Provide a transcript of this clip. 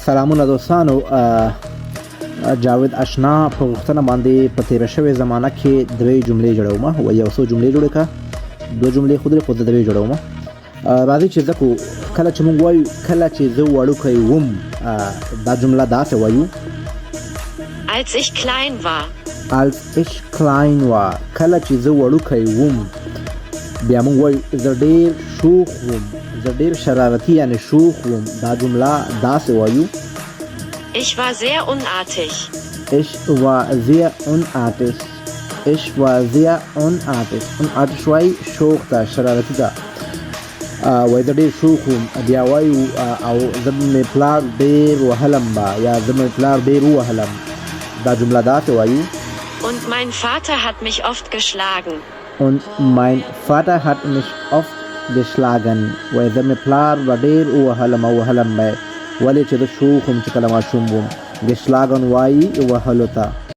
سلامونه دوستانو. جاوید آشنا په غوښتنه باندې په تېره شوې زمانه کې دوې جملې جوړوم او یو څو جملې جوړې کړه. دوه جملې خو درې خو د دوې جوړوم. راځئ چې زده کړو. کله چې موږ وایو کله چې زه وړوکی وم، دا جمله داسې وایو: Als ich klein war. Als ich klein war. کله چې زه وړوکی وم. بیا موږ وایو زه ډېر شوخ وم، زه ډېر شرارتي یعنې شوخ وم. دا جمله داسې وایو: Ich war sehr unartig. Ich war sehr unartig. Ich war sehr unartig. Unartig وایي شوخ ده، شرارتي ده. وایي زه ډېر شوخ وم. بیا وایو او زه به مې پلار ډېر وهلم به، یا زه مې پلار ډېر ووهلم. دا جمله داسې وایو: Und mein Vater hat mich oft geschlagen. Und mein Vater hat mich oft geschlagen. وایي زه مې پلار به ډېر ووهلم او وهلم به. ولې چې زه شوخ وم چې کله ماشوم وم. geschlagen وایي وهلو ته.